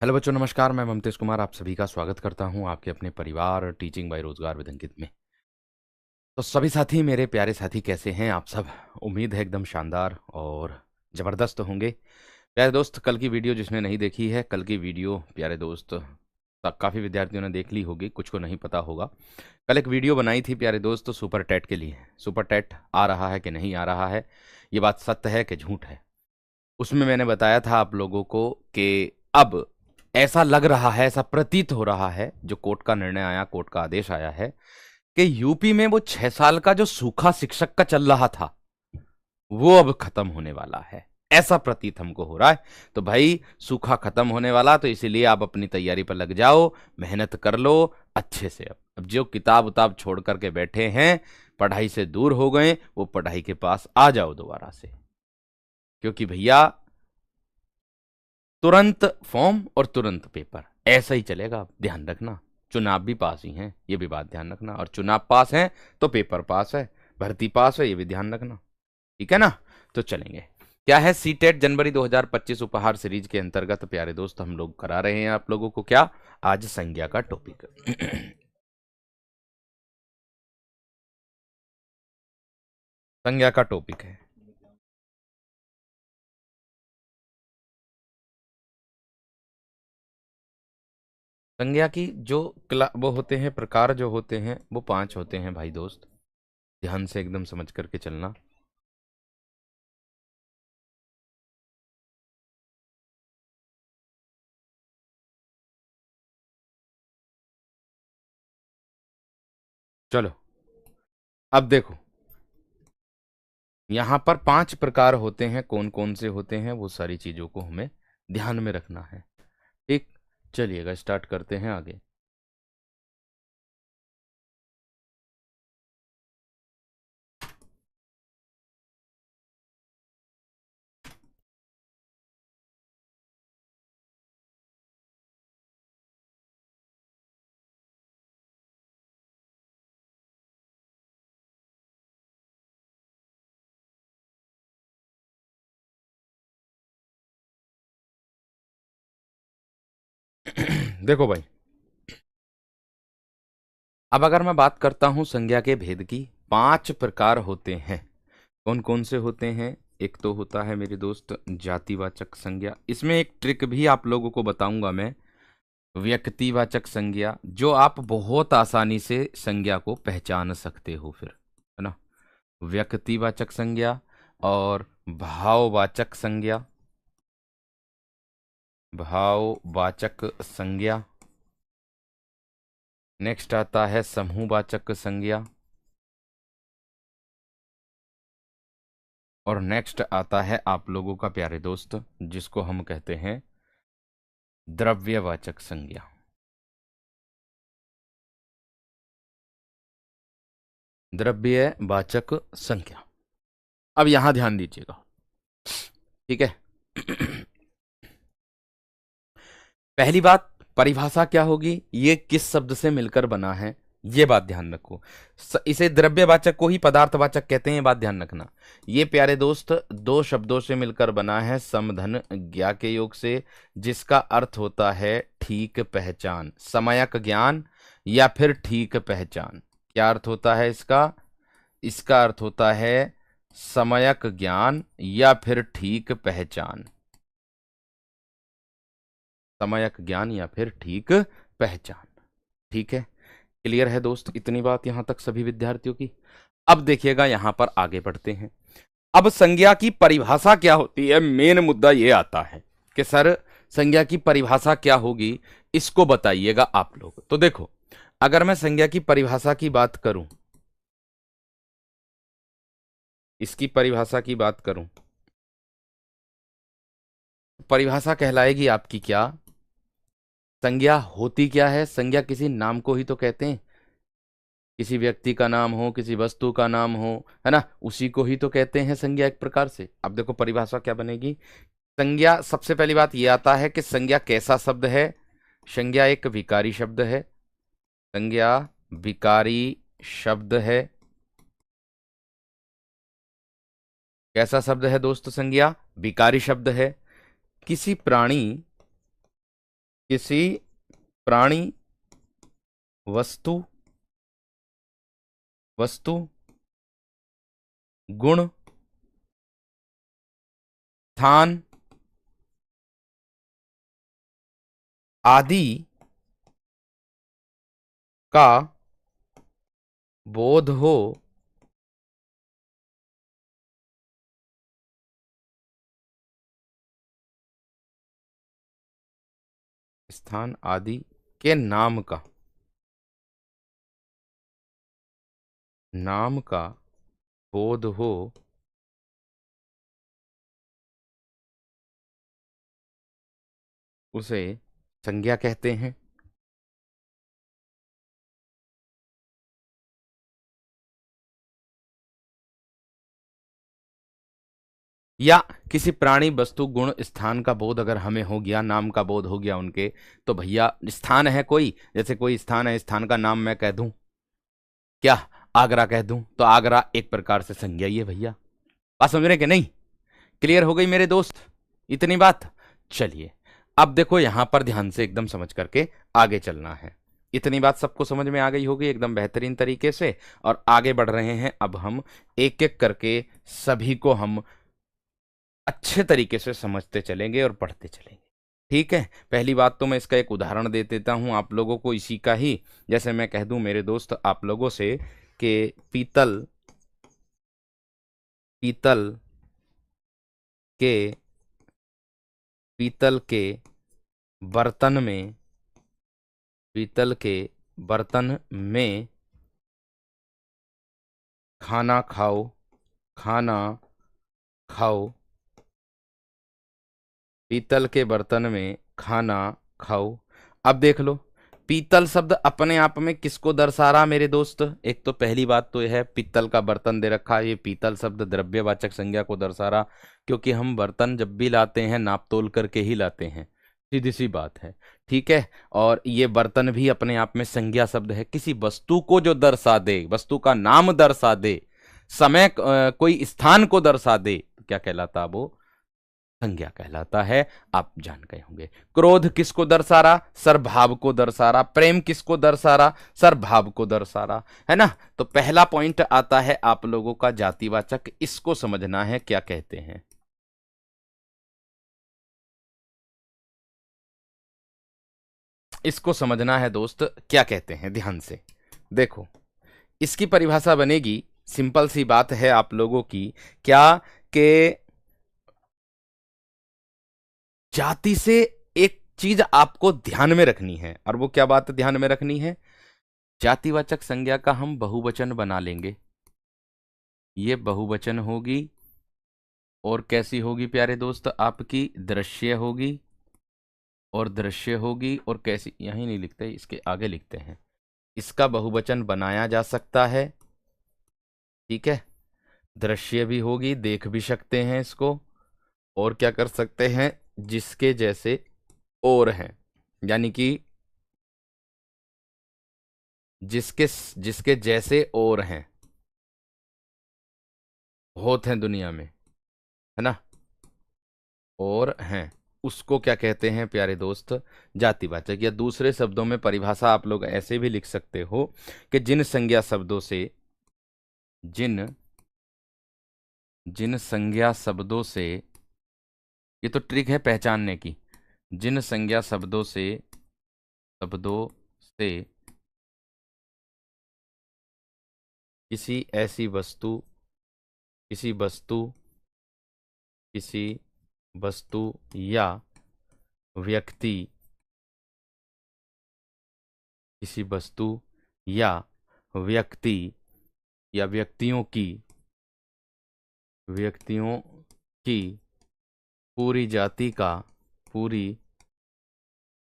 Hello बच्चों, नमस्कार। मैं ममतेश कुमार आप सभी का स्वागत करता हूं आपके अपने परिवार टीचिंग बाय रोजगार विद अंकित में। तो सभी साथी, मेरे प्यारे साथी, कैसे हैं आप सब? उम्मीद है एकदम शानदार और ज़बरदस्त होंगे। प्यारे दोस्त, कल की वीडियो जिसने नहीं देखी है, कल की वीडियो प्यारे दोस्त काफ़ी विद्यार्थियों ने देख ली होगी, कुछ को नहीं पता होगा। कल एक वीडियो बनाई थी प्यारे दोस्त सुपर टेट के लिए। सुपर टेट आ रहा है कि नहीं आ रहा है, ये बात सत्य है कि झूठ है। उसमें मैंने बताया था आप लोगों को कि अब ऐसा लग रहा है, ऐसा प्रतीत हो रहा है, जो कोर्ट का निर्णय आया, कोर्ट का आदेश आया है कि यूपी में वो 6 साल का जो सूखा शिक्षक का चल रहा था वो अब खत्म होने वाला है। ऐसा प्रतीत हमको हो रहा है। तो भाई, सूखा खत्म होने वाला, तो इसीलिए आप अपनी तैयारी पर लग जाओ, मेहनत कर लो अच्छे से। अब जो किताब उताब छोड़ करके बैठे हैं, पढ़ाई से दूर हो गए, वो पढ़ाई के पास आ जाओ दोबारा से। क्योंकि भैया, तुरंत फॉर्म और तुरंत पेपर, ऐसा ही चलेगा। ध्यान रखना, चुनाव भी पास ही हैं, ये भी बात ध्यान रखना। और चुनाव पास है तो पेपर पास है, भर्ती पास है, ये भी ध्यान रखना। ठीक है ना? तो चलेंगे। क्या है, सीटेट जनवरी 2025 उपहार सीरीज के अंतर्गत प्यारे दोस्त हम लोग करा रहे हैं आप लोगों को क्या, आज संज्ञा का टॉपिक। संज्ञा का टॉपिक है। संज्ञा की जो वो होते हैं, प्रकार जो होते हैं, वो 5 होते हैं भाई दोस्त। ध्यान से एकदम समझ करके चलना। चलो, अब देखो, यहाँ पर 5 प्रकार होते हैं। कौन कौन से होते हैं, वो सारी चीजों को हमें ध्यान में रखना है। ठीक, चलिएगा स्टार्ट करते हैं आगे। देखो भाई, अब अगर मैं बात करता हूं संज्ञा के भेद की, 5 प्रकार होते हैं। कौन कौन से होते हैं? एक तो होता है मेरे दोस्त जातिवाचक संज्ञा। इसमें एक ट्रिक भी आप लोगों को बताऊंगा मैं। व्यक्तिवाचक संज्ञा, जो आप बहुत आसानी से संज्ञा को पहचान सकते हो फिर, है ना? व्यक्तिवाचक संज्ञा और भाववाचक संज्ञा। भाववाचक संज्ञा। नेक्स्ट आता है समूहवाचक संज्ञा। और नेक्स्ट आता है आप लोगों का प्यारे दोस्त, जिसको हम कहते हैं द्रव्यवाचक संज्ञा। द्रव्यवाचक संज्ञा। अब यहां ध्यान दीजिएगा, ठीक है? पहली बात, परिभाषा क्या होगी, ये किस शब्द से मिलकर बना है, ये बात ध्यान रखो। इसे द्रव्यवाचक को ही पदार्थवाचक कहते हैं, ये बात ध्यान रखना। ये प्यारे दोस्त 2 शब्दों से मिलकर बना है, समधन ज्ञा के योग से, जिसका अर्थ होता है ठीक पहचान, समयक ज्ञान या फिर ठीक पहचान। क्या अर्थ होता है इसका? इसका अर्थ होता है समयक ज्ञान या फिर ठीक पहचान। समयक ज्ञान या फिर ठीक पहचान। ठीक है, क्लियर है दोस्त? इतनी बात यहां तक सभी विद्यार्थियों की। अब देखिएगा, यहां पर आगे बढ़ते हैं। अब संज्ञा की परिभाषा क्या होती है, मेन मुद्दा ये आता है कि सर संज्ञा की परिभाषा क्या होगी, इसको बताइएगा आप लोग। तो देखो, अगर मैं संज्ञा की परिभाषा की बात करूं, इसकी परिभाषा की बात करूं, परिभाषा कहलाएगी आपकी क्या? संज्ञा होती क्या है? संज्ञा किसी नाम को ही तो कहते हैं। किसी व्यक्ति का नाम हो, किसी वस्तु का नाम हो, है ना, उसी को ही तो कहते हैं संज्ञा एक प्रकार से। अब देखो परिभाषा क्या बनेगी। संज्ञा, सबसे पहली बात ये आता है कि संज्ञा कैसा शब्द है। संज्ञा एक विकारी शब्द है। संज्ञा विकारी शब्द है। कैसा शब्द है दोस्त? संज्ञा विकारी शब्द है। किसी प्राणी किसी प्राणी, वस्तु, वस्तु, गुण, स्थान आदि का बोध हो, स्थान आदि के नाम का, नाम का बोध हो, उसे संज्ञा कहते हैं। या किसी प्राणी, वस्तु, गुण, स्थान का बोध अगर हमें हो गया, नाम का बोध हो गया उनके, तो भैया स्थान है कोई, जैसे कोई स्थान है, स्थान का नाम मैं कह दूं, क्या आगरा कह दूं, तो आगरा एक प्रकार से संज्ञा ही है भैया। बात समझ रहे कि नहीं? क्लियर हो गई मेरे दोस्त इतनी बात? चलिए अब देखो यहां पर ध्यान से एकदम समझ करके आगे चलना है। इतनी बात सबको समझ में आ गई होगी एकदम बेहतरीन तरीके से, और आगे बढ़ रहे हैं अब हम एक एक करके, सभी को हम अच्छे तरीके से समझते चलेंगे और पढ़ते चलेंगे। ठीक है, पहली बात तो मैं इसका एक उदाहरण दे देता हूं आप लोगों को इसी का ही। जैसे मैं कह दूं मेरे दोस्त आप लोगों से कि पीतल, पीतल के, पीतल के बर्तन में, पीतल के बर्तन में खाना खाओ, खाना खाओ, पीतल के बर्तन में खाना खाओ। अब देख लो, पीतल शब्द अपने आप में किसको दर्शा रहा मेरे दोस्त? एक तो पहली बात तो यह है, पीतल का बर्तन दे रखा है, ये पीतल शब्द द्रव्यवाचक संज्ञा को दर्शा रहा, क्योंकि हम बर्तन जब भी लाते हैं नाप तोल करके ही लाते हैं, सीधी सी बात है। ठीक है, और ये बर्तन भी अपने आप में संज्ञा शब्द है, किसी वस्तु को जो दर्शा दे, वस्तु का नाम दर्शा दे, समय कोई स्थान को दर्शा दे, तो क्या कहलाता वो? संज्ञा कहलाता है। आप जान गए होंगे। क्रोध किसको दर्शा रहा? सरभाव को दर्शा रहा। प्रेम किसको दर्शा रहा? सरभाव को दर्शा रहा है ना। तो पहला पॉइंट आता है आप लोगों का जातिवाचक, इसको समझना है क्या कहते हैं। इसको समझना है दोस्त क्या कहते हैं, ध्यान से देखो। इसकी परिभाषा बनेगी, सिंपल सी बात है आप लोगों की, क्या के जाति से एक चीज आपको ध्यान में रखनी है, और वो क्या बात ध्यान में रखनी है? जातिवाचक संज्ञा का हम बहुवचन बना लेंगे। ये बहुवचन होगी, और कैसी होगी प्यारे दोस्त? आपकी दृश्य होगी, और दृश्य होगी, और कैसी, यही नहीं लिखते, इसके आगे लिखते हैं। इसका बहुवचन बनाया जा सकता है, ठीक है, दृश्य भी होगी, देख भी सकते हैं इसको, और क्या कर सकते हैं, जिसके जैसे और हैं, यानी कि जिसके जिसके जैसे और हैं, होत हैं दुनिया में, है ना, और हैं, उसको क्या कहते हैं प्यारे दोस्त? जातिवाचक। या दूसरे शब्दों में परिभाषा आप लोग ऐसे भी लिख सकते हो कि जिन संज्ञा शब्दों से, जिन जिन संज्ञा शब्दों से, ये तो ट्रिक है पहचानने की, जिन संज्ञा शब्दों से, शब्दों से किसी ऐसी वस्तु, किसी वस्तु, किसी वस्तु या व्यक्ति, किसी वस्तु या व्यक्ति, या व्यक्तियों की, व्यक्तियों की पूरी जाति का, पूरी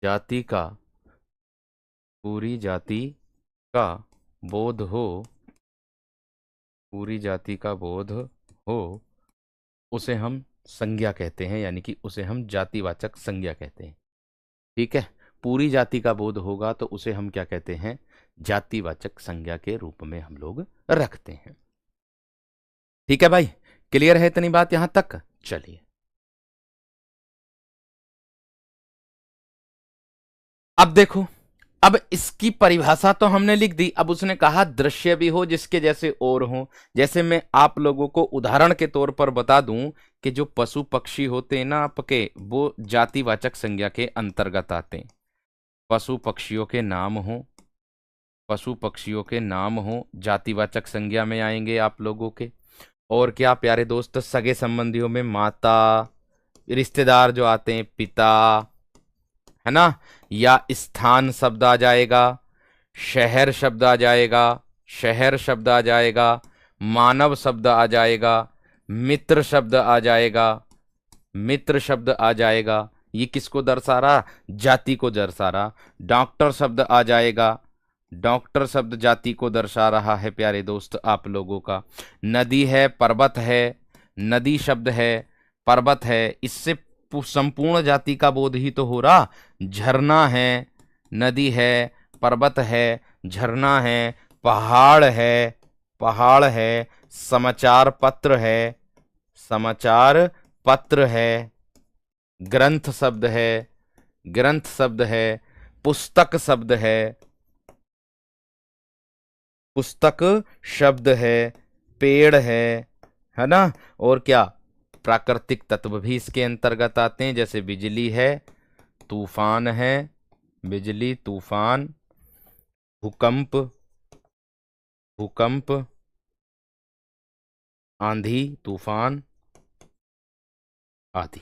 जाति का, पूरी जाति का बोध हो, पूरी जाति का बोध हो, उसे हम संज्ञा कहते हैं, यानी कि उसे हम जातिवाचक संज्ञा कहते हैं। ठीक है, पूरी जाति का बोध होगा तो उसे हम क्या कहते हैं? जातिवाचक संज्ञा के रूप में हम लोग रखते हैं। ठीक है भाई, क्लियर है इतनी बात यहां तक? चलिए अब देखो, अब इसकी परिभाषा तो हमने लिख दी। अब उसने कहा दृश्य भी हो जिसके जैसे और हो। जैसे मैं आप लोगों को उदाहरण के तौर पर बता दूं कि जो पशु पक्षी होते हैं ना आपके, वो जातिवाचक संज्ञा के अंतर्गत आते हैं। पशु पक्षियों के नाम हो, पशु पक्षियों के नाम हो जातिवाचक संज्ञा में आएंगे आप लोगों के। और क्या प्यारे दोस्त, सगे संबंधियों में माता, रिश्तेदार जो आते हैं पिता, है ना, या स्थान शब्द आ जाएगा, शहर शब्द आ जाएगा, शहर शब्द आ जाएगा, मानव शब्द आ जाएगा, मित्र शब्द आ जाएगा, मित्र शब्द आ जाएगा। ये किसको दर्शा रहा? जाति को दर्शा रहा। डॉक्टर शब्द आ जाएगा, डॉक्टर शब्द जाति को दर्शा रहा है प्यारे दोस्त आप लोगों का। नदी है, पर्वत है, नदी शब्द है, पर्वत है, इससे संपूर्ण जाति का बोध ही तो हो रहा। झरना है, नदी है, पर्वत है, झरना है, पहाड़ है, पहाड़ है, समाचार पत्र है, समाचार पत्र है, ग्रंथ शब्द है, ग्रंथ शब्द है, पुस्तक शब्द है, पुस्तक शब्द है, पेड़ है ना। और क्या, प्राकृतिक तत्व भी इसके अंतर्गत आते हैं, जैसे बिजली है, तूफान है, बिजली तूफान, भूकंप, भूकंप, आंधी तूफान आदि।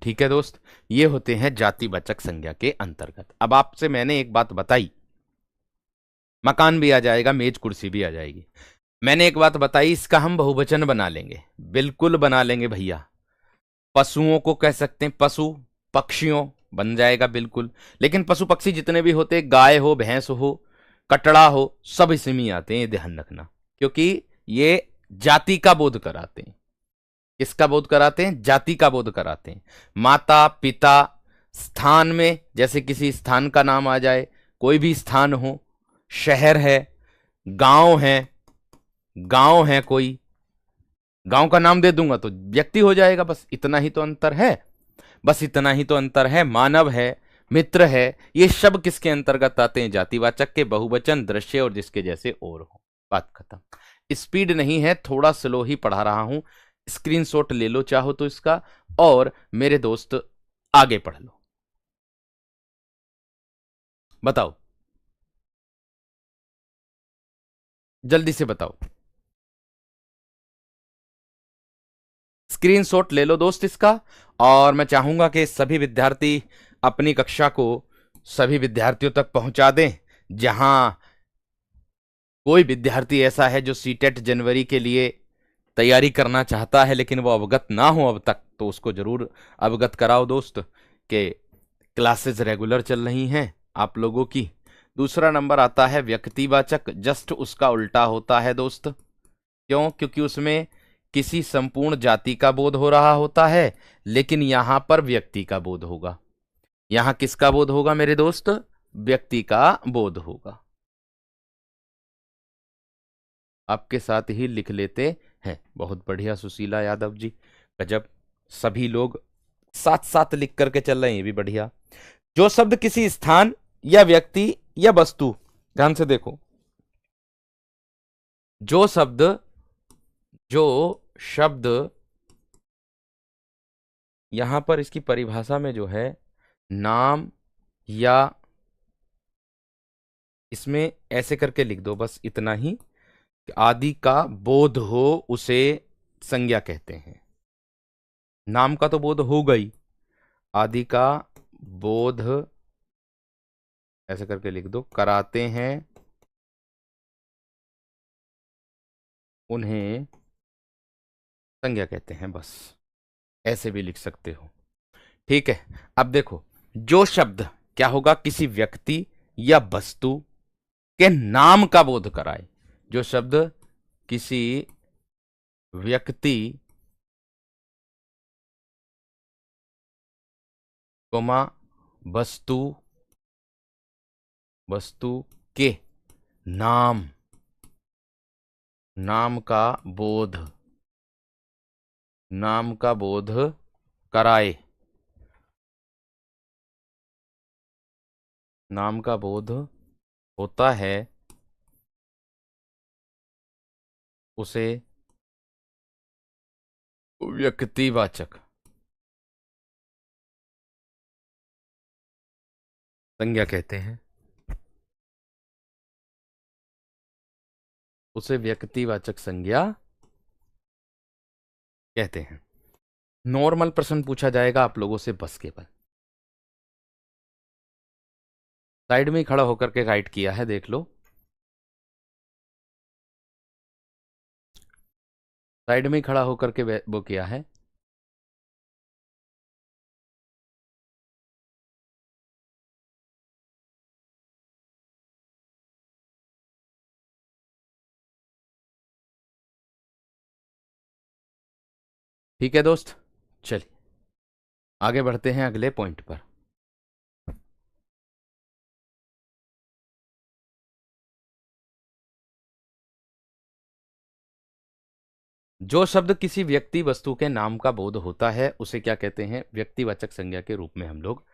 ठीक है दोस्त, ये होते हैं जातिवाचक संज्ञा के अंतर्गत। अब आपसे मैंने एक बात बताई, मकान भी आ जाएगा, मेज कुर्सी भी आ जाएगी। मैंने एक बात बताई, इसका हम बहुवचन बना लेंगे, बिल्कुल बना लेंगे भैया। पशुओं को कह सकते हैं पशु पक्षियों, बन जाएगा बिल्कुल। लेकिन पशु पक्षी जितने भी होते, गाय हो, भैंस हो, कटड़ा हो, सब इसी में आते हैं, ये ध्यान रखना। क्योंकि ये जाति का बोध कराते हैं। किसका बोध कराते हैं? जाति का बोध कराते हैं। माता पिता, स्थान में जैसे किसी स्थान का नाम आ जाए, कोई भी स्थान हो, शहर है, गांव है, गांव है, कोई गांव का नाम दे दूंगा तो व्यक्ति हो जाएगा। बस इतना ही तो अंतर है, बस इतना ही तो अंतर है। मानव है, मित्र है, ये सब किसके अंतर्गत आते हैं? जातिवाचक के। बहुवचन दृश्य और जिसके जैसे और हो। बात खत्म। स्पीड नहीं है, थोड़ा स्लो ही पढ़ा रहा हूं। स्क्रीनशॉट ले लो चाहो तो इसका, और मेरे दोस्त आगे पढ़ लो। बताओ, जल्दी से बताओ। स्क्रीनशॉट ले लो दोस्त इसका। और मैं चाहूंगा कि सभी विद्यार्थी अपनी कक्षा को सभी विद्यार्थियों तक पहुंचा दें। जहां कोई विद्यार्थी ऐसा है जो सीटेट जनवरी के लिए तैयारी करना चाहता है लेकिन वो अवगत ना हो अब तक, तो उसको जरूर अवगत कराओ दोस्त कि क्लासेस रेगुलर चल रही हैं आप लोगों की। दूसरा नंबर आता है व्यक्तिवाचक, जस्ट उसका उल्टा होता है दोस्त। क्यों? क्योंकि उसमें किसी संपूर्ण जाति का बोध हो रहा होता है, लेकिन यहां पर व्यक्ति का बोध होगा। यहां किसका बोध होगा मेरे दोस्त? व्यक्ति का बोध होगा। आपके साथ ही लिख लेते हैं। बहुत बढ़िया सुशीला यादव जी, गजब। सभी लोग साथ साथ लिख करके चल रहे हैं, ये भी बढ़िया। जो शब्द किसी स्थान या व्यक्ति या वस्तु, ध्यान से देखो, जो शब्द, जो शब्द यहां पर इसकी परिभाषा में जो है नाम, या इसमें ऐसे करके लिख दो बस इतना ही, आदि का बोध हो उसे संज्ञा कहते हैं। नाम का तो बोध हो गई, आदि का बोध ऐसे करके लिख दो कराते हैं, उन्हें संज्ञा कहते हैं। बस ऐसे भी लिख सकते हो। ठीक है। अब देखो, जो शब्द क्या होगा? किसी व्यक्ति या वस्तु के नाम का बोध कराए। जो शब्द किसी व्यक्ति कोमा वस्तु, वस्तु के नाम, नाम का बोध नाम का बोध कराए, नाम का बोध होता है उसे व्यक्तिवाचक संज्ञा कहते हैं, उसे व्यक्तिवाचक संज्ञा कहते हैं। नॉर्मल प्रश्न पूछा जाएगा आप लोगों से बस केवल। साइड में ही खड़ा होकर के राइट किया है, देख लो। साइड में ही खड़ा होकर के वो किया है। ठीक है दोस्त, चलिए आगे बढ़ते हैं अगले पॉइंट पर। जो शब्द किसी व्यक्ति वस्तु के नाम का बोध होता है उसे क्या कहते हैं? व्यक्तिवाचक संज्ञा के रूप में हम लोग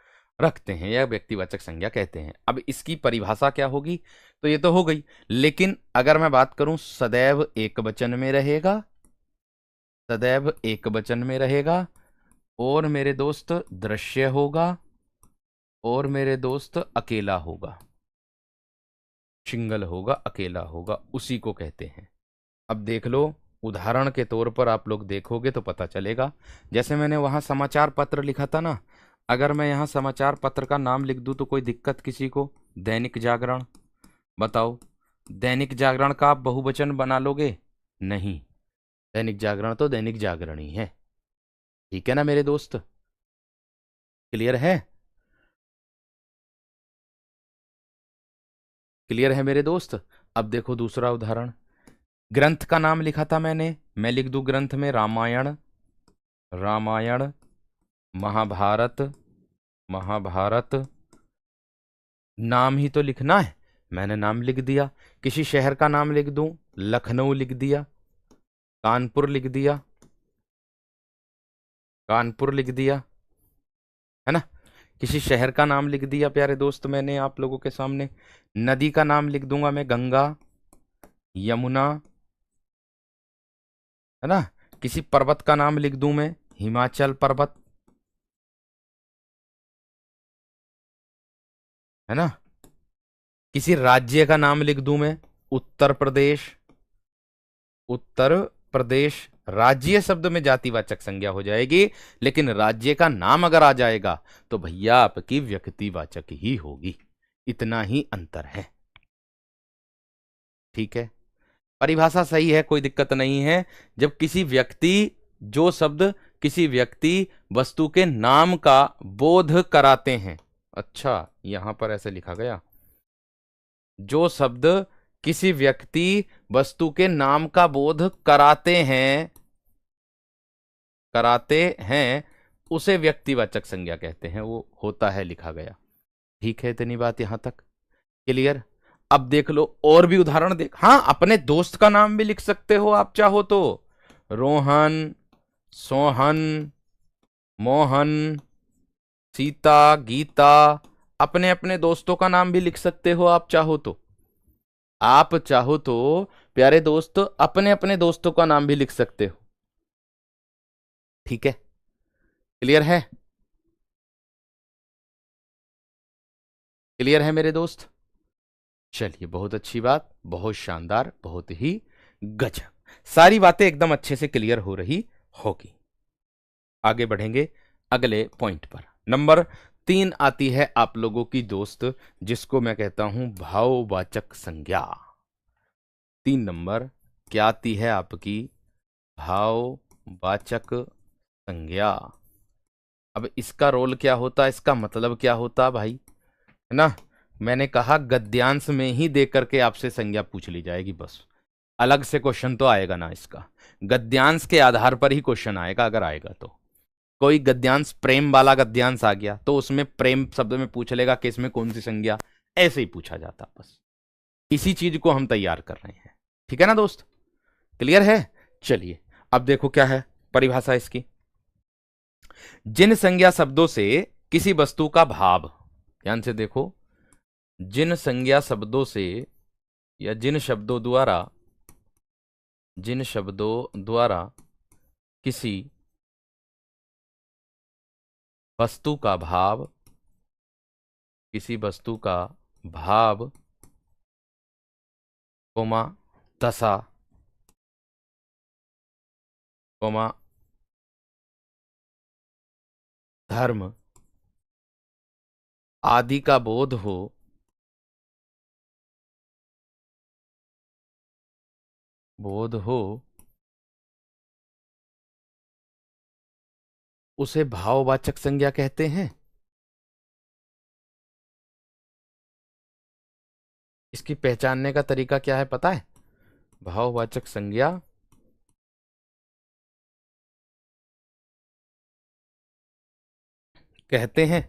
रखते हैं या व्यक्तिवाचक संज्ञा कहते हैं। अब इसकी परिभाषा क्या होगी? तो ये तो हो गई, लेकिन अगर मैं बात करूं सदैव एक वचन में रहेगा, सदैव एक वचन में रहेगा, और मेरे दोस्त दृश्य होगा, और मेरे दोस्त अकेला होगा, सिंगल होगा, अकेला होगा, उसी को कहते हैं। अब देख लो, उदाहरण के तौर पर आप लोग देखोगे तो पता चलेगा। जैसे मैंने वहां समाचार पत्र लिखा था ना, अगर मैं यहाँ समाचार पत्र का नाम लिख दूं तो कोई दिक्कत किसी को? दैनिक जागरण, बताओ, दैनिक जागरण का आप बहुवचन बना लोगे? नहीं, दैनिक जागरण तो दैनिक जागरण ही है। ठीक है ना मेरे दोस्त, क्लियर है? क्लियर है मेरे दोस्त? अब देखो दूसरा उदाहरण, ग्रंथ का नाम लिखा था मैंने, मैं लिख दूं ग्रंथ में रामायण, रामायण, महाभारत, महाभारत, नाम ही तो लिखना है, मैंने नाम लिख दिया। किसी शहर का नाम लिख दूं, लखनऊ लिख दिया, कानपुर लिख दिया, कानपुर लिख दिया, है ना? किसी शहर का नाम लिख दिया प्यारे दोस्त मैंने आप लोगों के सामने। नदी का नाम लिख दूंगा मैं, गंगा, यमुना, है ना? किसी पर्वत का नाम लिख दूं मैं, हिमाचल पर्वत, है ना? किसी राज्य का नाम लिख दूं मैं, उत्तर प्रदेश, उत्तर प्रदेश। राज्य शब्द में जातिवाचक संज्ञा हो जाएगी, लेकिन राज्य का नाम अगर आ जाएगा तो भैया आपकी व्यक्तिवाचक ही होगी। इतना ही अंतर है। ठीक है, परिभाषा सही है, कोई दिक्कत नहीं है। जब किसी व्यक्ति, जो शब्द किसी व्यक्ति वस्तु के नाम का बोध कराते हैं। अच्छा, यहां पर ऐसे लिखा गया, जो शब्द किसी व्यक्ति वस्तु के नाम का बोध कराते हैं, कराते हैं, उसे व्यक्तिवाचक संज्ञा कहते हैं। वो होता है लिखा गया। ठीक है, इतनी बात यहां तक क्लियर? अब देख लो और भी उदाहरण देख। हाँ, अपने दोस्त का नाम भी लिख सकते हो आप चाहो तो, रोहन, सोहन, मोहन, सीता, गीता, अपने अपने दोस्तों का नाम भी लिख सकते हो आप चाहो तो। आप चाहो तो प्यारे दोस्त अपने अपने दोस्तों का नाम भी लिख सकते हो। ठीक है, क्लियर है? क्लियर है मेरे दोस्त? चलिए, बहुत अच्छी बात, बहुत शानदार, बहुत ही गजब। सारी बातें एकदम अच्छे से क्लियर हो रही होगी। आगे बढ़ेंगे अगले पॉइंट पर। नंबर 3 आती है आप लोगों की दोस्त, जिसको मैं कहता हूं भाववाचक संज्ञा। 3 नंबर क्या आती है आपकी? भाववाचक संज्ञा। अब इसका रोल क्या होता, इसका मतलब क्या होता भाई, है ना? मैंने कहा गद्यांश में ही देख करके आपसे संज्ञा पूछ ली जाएगी बस, अलग से क्वेश्चन तो आएगा ना इसका। गद्यांश के आधार पर ही क्वेश्चन आएगा, अगर आएगा तो। कोई गद्यांश प्रेम वाला गद्यांश आ गया तो उसमें प्रेम शब्द में पूछ लेगा कि इसमें कौन सी संज्ञा, ऐसे ही पूछा जाता बस। इसी चीज को हम तैयार कर रहे हैं। ठीक है ना दोस्त, क्लियर है? चलिए अब देखो क्या है, परिभाषा इसकी, जिन संज्ञा शब्दों से किसी वस्तु का भाव, ध्यान से देखो, जिन संज्ञा शब्दों से या जिन शब्दों द्वारा किसी वस्तु का भाव, किसी वस्तु का भाव, कोमा दशा, कोमा धर्म आदि का बोध हो, उसे भाववाचक संज्ञा कहते हैं। इसकी पहचानने का तरीका क्या है पता है? भाववाचक संज्ञा कहते हैं।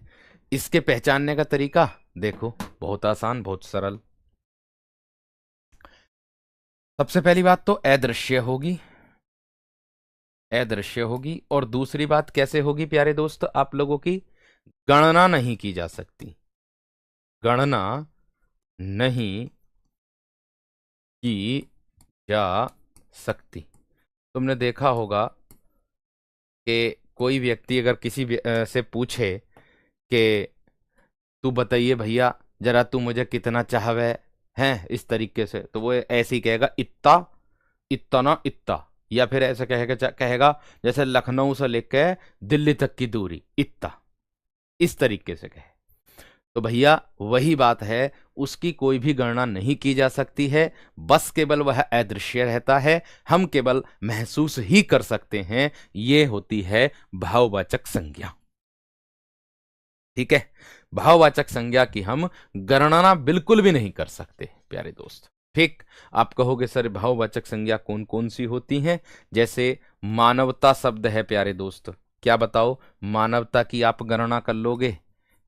इसके पहचानने का तरीका देखो, बहुत आसान, बहुत सरल। सबसे पहली बात तो अदृश्य होगी, अदृश्य होगी। और दूसरी बात कैसे होगी प्यारे दोस्त, आप लोगों की गणना नहीं की जा सकती, गणना नहीं की जा सकती। तुमने देखा होगा कि कोई व्यक्ति अगर किसी से पूछे कि तू बताइए भैया जरा तू मुझे कितना चाहवे हैं, इस तरीके से, तो वो ऐसे ही कहेगा इत्ता, इतना, इत्ता। या फिर ऐसे कहेगा जैसे लखनऊ से लेकर दिल्ली तक की दूरी, इत्ता, इस तरीके से कहे। तो भैया वही बात है, उसकी कोई भी गणना नहीं की जा सकती है, बस केवल वह अदृश्य रहता है, हम केवल महसूस ही कर सकते हैं। ये होती है भाववाचक संज्ञा। ठीक है, भाववाचक संज्ञा की हम गणना बिल्कुल भी नहीं कर सकते प्यारे दोस्त। ठीक, आप कहोगे सर भाववाचक संज्ञा कौन कौन सी होती हैं? जैसे मानवता शब्द है प्यारे दोस्त, क्या बताओ मानवता की आप गणना कर लोगे?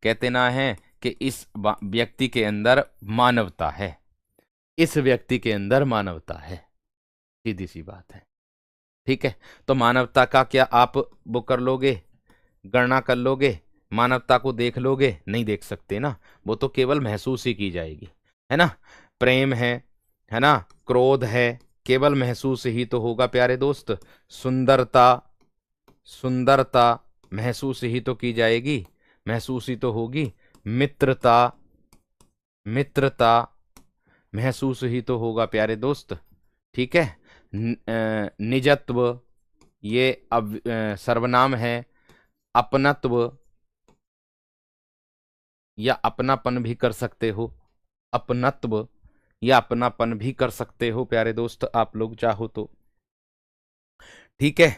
कहते ना है कि इस व्यक्ति के अंदर मानवता है, इस व्यक्ति के अंदर मानवता है, सीधी सी बात है। ठीक है, तो मानवता का क्या आप वो कर लोगे, गणना कर लोगे? मानवता को देख लोगे? नहीं देख सकते ना, वो तो केवल महसूस ही की जाएगी, है ना। प्रेम है ना, क्रोध है, केवल महसूस ही तो होगा प्यारे दोस्त। सुंदरता, सुंदरता महसूस ही तो की जाएगी, महसूस ही तो होगी। मित्रता, मित्रता महसूस ही तो होगा प्यारे दोस्त। ठीक है, निजत्व ये अब सर्वनाम है। अपनत्व या अपनापन भी कर सकते हो, अपनत्व या अपनापन भी कर सकते हो प्यारे दोस्त, आप लोग चाहो तो। ठीक है,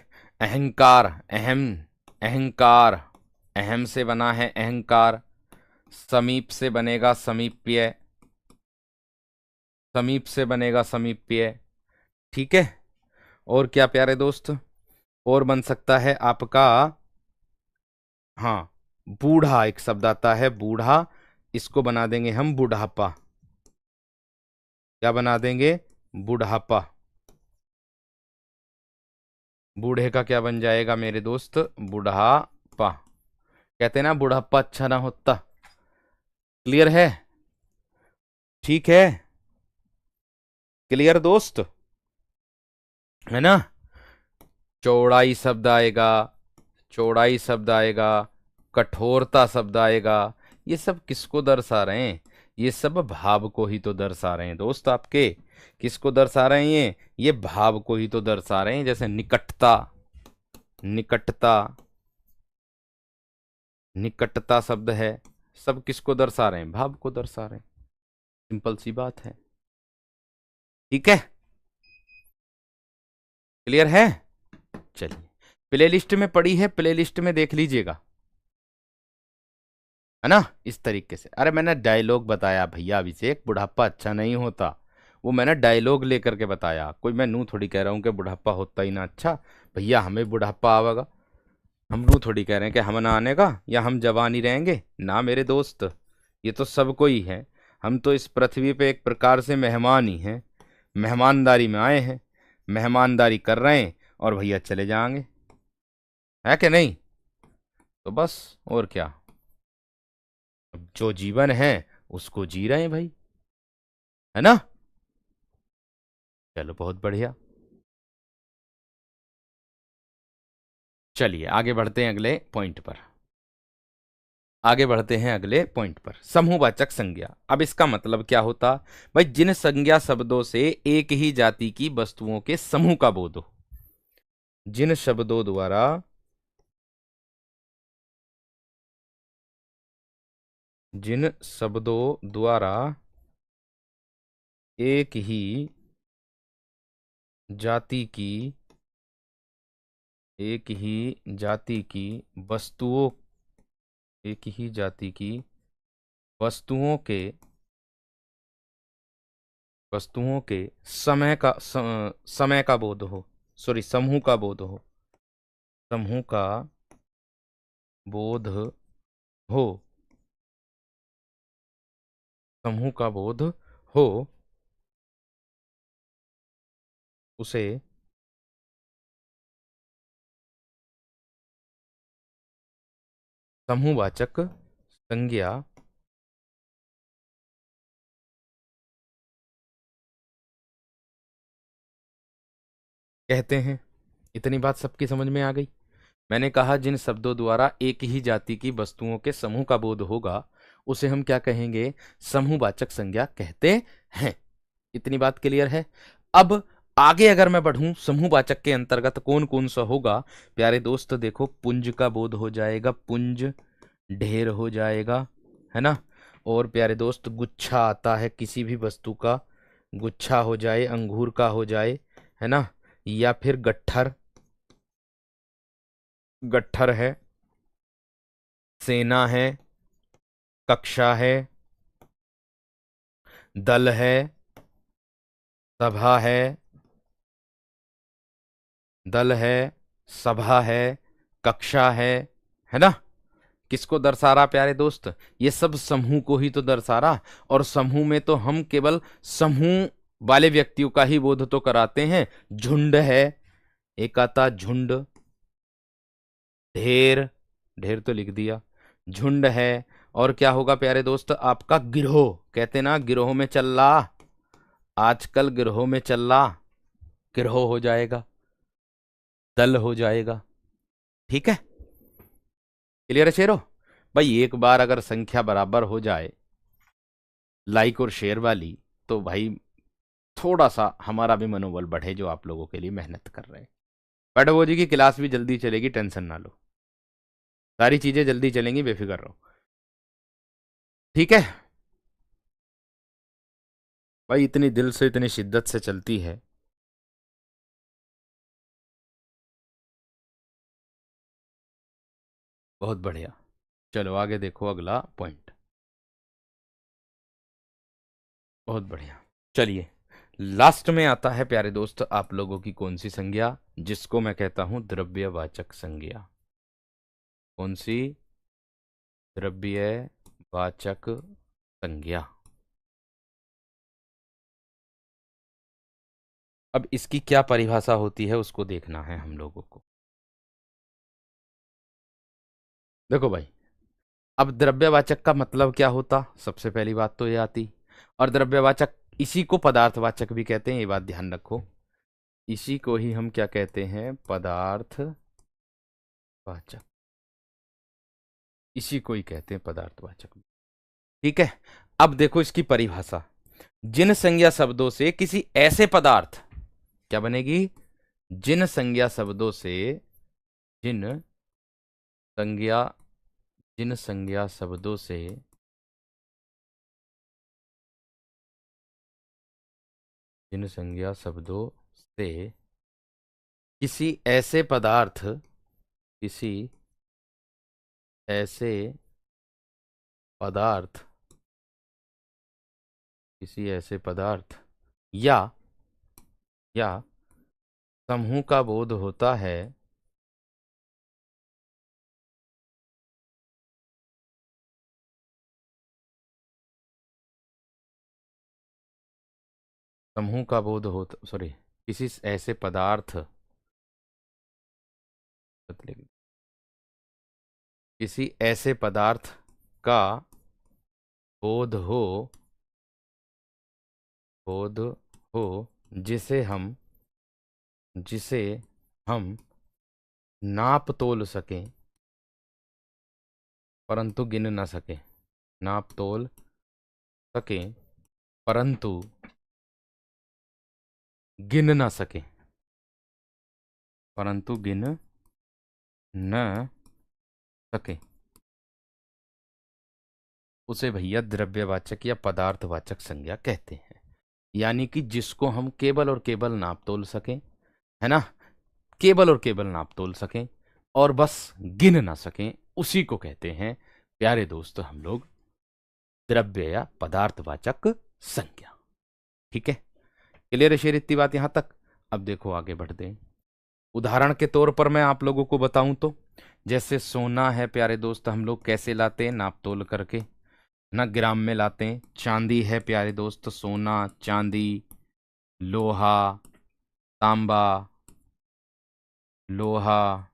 अहंकार, अहम, अहंकार, अहम से बना है अहंकार। समीप से बनेगा समीप्य, समीप से बनेगा समीप्य। ठीक है, और क्या प्यारे दोस्त, और बन सकता है आपका, हाँ, बूढ़ा एक शब्द आता है, बूढ़ा, इसको बना देंगे हम बुढ़ापा। क्या बना देंगे? बुढ़ापा। बूढ़े का क्या बन जाएगा मेरे दोस्त? बुढ़ापा। कहते हैं ना बुढ़ापा अच्छा ना होता। क्लियर है? ठीक है, क्लियर दोस्त, है ना। चौड़ाई शब्द आएगा, चौड़ाई शब्द आएगा, कठोरता शब्द आएगा। ये सब किसको दर्शा रहे हैं? ये सब भाव को ही तो दर्शा रहे हैं दोस्त आपके। किसको दर्शा रहे हैं ये भाव को ही तो दर्शा रहे हैं। जैसे निकटता, निकटता, निकटता शब्द है, सब किसको दर्शा रहे हैं? भाव को दर्शा रहे हैं, सिंपल सी बात है। ठीक है, क्लियर है? चलिए, प्लेलिस्ट में पड़ी है, प्लेलिस्ट में देख लीजिएगा, है ना, इस तरीके से। अरे मैंने डायलॉग बताया भैया अभिषेक, बुढ़ापा अच्छा नहीं होता, वो मैंने डायलॉग लेकर के बताया, कोई मैं नू थोड़ी कह रहा हूँ कि बुढ़ापा होता ही ना अच्छा। भैया हमें बुढ़ापा आवेगा, हम नू थोड़ी कह रहे हैं कि हम ना आने का या हम जवान ही रहेंगे ना मेरे दोस्त, ये तो सबको ही है। हम तो इस पृथ्वी पे एक प्रकार से मेहमान ही हैं, मेहमानदारी में आए हैं, मेहमानदारी कर रहे हैं और भैया चले जाएंगे। है कि नहीं? तो बस, और क्या, अब जो जीवन है उसको जी रहे हैं भाई, है ना? चलो बहुत बढ़िया। चलिए आगे बढ़ते हैं अगले पॉइंट पर। आगे बढ़ते हैं अगले पॉइंट पर। समूहवाचक संज्ञा, अब इसका मतलब क्या होता? भाई जिन संज्ञा शब्दों से एक ही जाति की वस्तुओं के समूह का बोध हो, जिन शब्दों द्वारा, जिन शब्दों द्वारा एक ही जाति की, एक ही जाति की वस्तुओं, एक ही जाति की वस्तुओं के, वस्तुओं के समय का बोध हो, सॉरी समूह का बोध हो, समूह का बोध हो, समूह का बोध हो, उसे समूहवाचक संज्ञा कहते हैं। इतनी बात सबकी समझ में आ गई? मैंने कहा जिन शब्दों द्वारा एक ही जाति की वस्तुओं के समूह का बोध होगा उसे हम क्या कहेंगे? समूहवाचक संज्ञा कहते हैं। इतनी बात क्लियर है? अब आगे अगर मैं बढ़ूं, समूहवाचक के अंतर्गत कौन कौन सा होगा प्यारे दोस्त? देखो, पुंज का बोध हो जाएगा, पुंज, ढेर हो जाएगा, है ना? और प्यारे दोस्त गुच्छा आता है, किसी भी वस्तु का गुच्छा हो जाए, अंगूर का हो जाए, है ना? या फिर गट्ठर, गट्ठर है, सेना है, कक्षा है, दल है, सभा है, दल है, सभा है, कक्षा है ना? किसको दर्शा रहा प्यारे दोस्त? ये सब समूह को ही तो दर्शा रहा। और समूह में तो हम केवल समूह वाले व्यक्तियों का ही बोध तो कराते हैं। झुंड है, एक आता झुंड, ढेर, ढेर तो लिख दिया, झुंड है। और क्या होगा प्यारे दोस्त? आपका गिरोह, कहते ना गिरोह में चल रहा, आजकल गिरोह में चल रहा, गिरोह हो जाएगा, दल हो जाएगा। ठीक है? क्लियर है शेरो? भाई एक बार अगर संख्या बराबर हो जाए, लाइक और शेयर वाली, तो भाई थोड़ा सा हमारा भी मनोबल बढ़े जो आप लोगों के लिए मेहनत कर रहे हैं। पेडगोजी की क्लास भी जल्दी चलेगी, टेंशन ना लो, सारी चीजें जल्दी चलेंगी, बेफिक्र रहो। ठीक है भाई, इतनी दिल से इतनी शिद्दत से चलती है। बहुत बढ़िया। चलो आगे देखो अगला पॉइंट। बहुत बढ़िया। चलिए, लास्ट में आता है प्यारे दोस्त आप लोगों की कौन सी संज्ञा, जिसको मैं कहता हूं द्रव्यवाचक संज्ञा। कौन सी? द्रव्यवाचक संज्ञा। अब इसकी क्या परिभाषा होती है उसको देखना है हम लोगों को। देखो भाई, अब द्रव्यवाचक का मतलब क्या होता? सबसे पहली बात तो ये आती। और द्रव्यवाचक, इसी को पदार्थवाचक भी कहते हैं, ये बात ध्यान रखो। इसी को ही हम क्या कहते हैं? पदार्थवाचक। इसी को ही कहते हैं पदार्थवाचक। ठीक है? अब देखो इसकी परिभाषा। जिन संज्ञा शब्दों से किसी ऐसे पदार्थ, क्या बनेगी? जिन संज्ञा शब्दों से, जिन संज्ञा, जिन संज्ञा शब्दों से, जिन संज्ञा शब्दों से किसी ऐसे पदार्थ, किसी ऐसे पदार्थ, किसी ऐसे पदार्थ या या समूह का बोध होता है, समूह का बोध होता, सॉरी, किसी ऐसे पदार्थ, किसी ऐसे पदार्थ का बोध हो बोध हो जिसे हम नाप तोल सकें परंतु गिन ना सकें। नाप तोल सकें परंतु गिन ना सकें। परंतु गिन न सकें, उसे भैया द्रव्यवाचक या पदार्थवाचक संज्ञा कहते हैं। यानी कि जिसको हम केवल और केवल नाप तोल सकें, है ना, केवल और केवल नाप तोल सकें और बस गिन ना सकें, उसी को कहते हैं प्यारे दोस्त हम लोग द्रव्य या पदार्थवाचक संज्ञा। ठीक है, क्लियर है शेर इतनी बात यहां तक। अब देखो आगे बढ़ते हैं। उदाहरण के तौर पर मैं आप लोगों को बताऊं तो जैसे सोना है प्यारे दोस्त, हम लोग कैसे लाते हैं? नाप तोल करके ना, ग्राम में लाते हैं। चांदी है प्यारे दोस्त, सोना, चांदी, लोहा, तांबा, लोहा,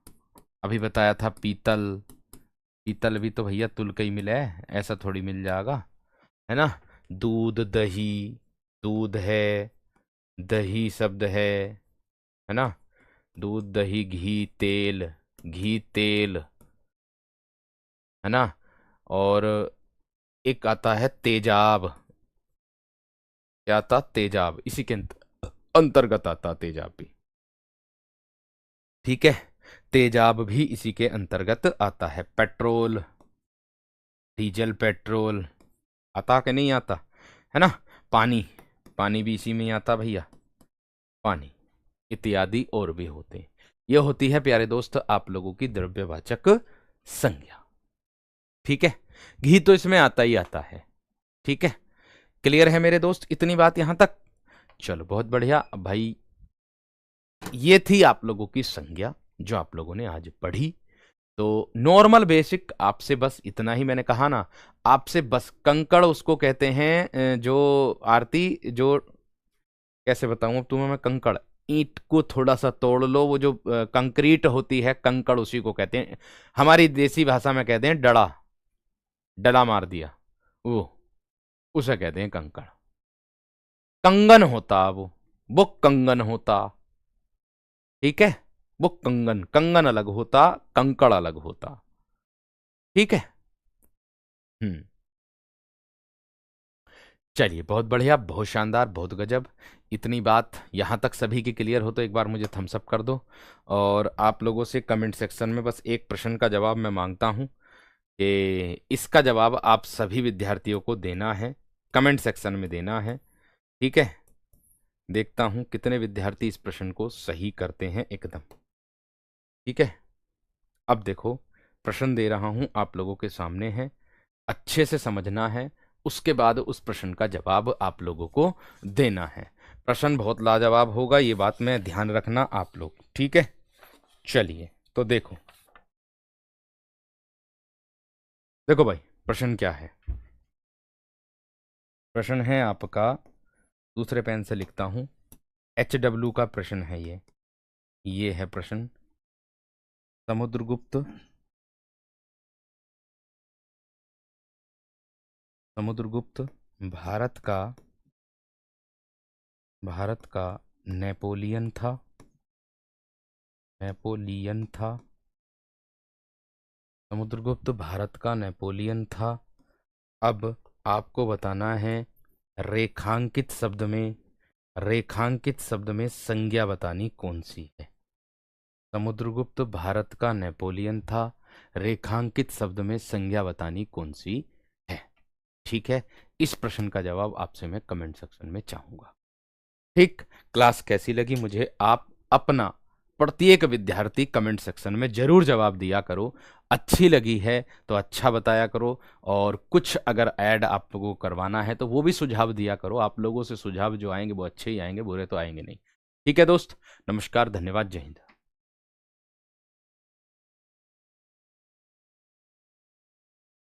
अभी बताया था पीतल। पीतल भी तो भैया तुल का ही मिला है, ऐसा थोड़ी मिल जाएगा, है ना। दूध, दही, दूध है, दही शब्द है ना। दूध, दही, घी, तेल, घी, तेल, है ना। और एक आता है तेजाब। क्या आता? तेजाब, इसी के अंतर्गत आता तेजाब भी। ठीक है, तेजाब भी इसी के अंतर्गत आता है। पेट्रोल, डीजल, पेट्रोल आता कि नहीं आता, है ना। पानी, पानी भी इसी में ही आता भैया, पानी इत्यादि और भी होते हैं। यह होती है प्यारे दोस्त आप लोगों की द्रव्यवाचक संज्ञा। ठीक है, घी तो इसमें आता ही आता है। ठीक है, क्लियर है मेरे दोस्त इतनी बात यहां तक? चलो बहुत बढ़िया। अब भाई ये थी आप लोगों की संज्ञा जो आप लोगों ने आज पढ़ी। तो नॉर्मल बेसिक आपसे बस इतना ही मैंने कहा ना। आपसे बस कंकड़ उसको कहते हैं जो आरती, जो कैसे बताऊं अब तुम्हें मैं, कंकड़, ईंट को थोड़ा सा तोड़ लो, वो जो कंक्रीट होती है, कंकड़ उसी को कहते हैं। हमारी देसी भाषा में कहते हैं डड़ा, डला मार दिया, वो उसे कहते हैं कंकड़। कंगन होता वो कंगन होता। ठीक है, वो कंगन, कंगन अलग होता, कंकड़ अलग होता। ठीक है। हम्म, चलिए बहुत बढ़िया, बहुत शानदार, बहुत गजब। इतनी बात यहां तक सभी की क्लियर हो तो एक बार मुझे थम्स अप कर दो। और आप लोगों से कमेंट सेक्शन में बस एक प्रश्न का जवाब मैं मांगता हूं कि इसका जवाब आप सभी विद्यार्थियों को देना है, कमेंट सेक्शन में देना है। ठीक है, देखता हूं कितने विद्यार्थी इस प्रश्न को सही करते हैं एकदम। ठीक है, अब देखो प्रश्न दे रहा हूं आप लोगों के सामने है, अच्छे से समझना है, उसके बाद उस प्रश्न का जवाब आप लोगों को देना है। प्रश्न बहुत लाजवाब होगा, ये बात में ध्यान रखना आप लोग। ठीक है, चलिए तो देखो, देखो भाई प्रश्न क्या है। प्रश्न है आपका, दूसरे पेन से लिखता हूं, HW का प्रश्न है ये है प्रश्न। समुद्रगुप्त समुद्रगुप्त भारत का नेपोलियन था, नेपोलियन था। समुद्रगुप्त भारत का नेपोलियन था। अब आपको बताना है रेखांकित शब्द में, रेखांकित शब्द में संज्ञा बतानी कौन सी है। समुद्रगुप्त भारत का नेपोलियन था, रेखांकित शब्द में संज्ञा बतानी कौन सी है। ठीक है, इस प्रश्न का जवाब आपसे मैं कमेंट सेक्शन में चाहूंगा। ठीक, क्लास कैसी लगी मुझे आप अपना प्रत्येक विद्यार्थी कमेंट सेक्शन में जरूर जवाब दिया करो। अच्छी लगी है तो अच्छा बताया करो, और कुछ अगर ऐड आप लोगों को करवाना है तो वो भी सुझाव दिया करो। आप लोगों से सुझाव जो आएंगे वो अच्छे ही आएंगे, बुरे तो आएंगे नहीं। ठीक है दोस्त, नमस्कार, धन्यवाद, जय हिंद।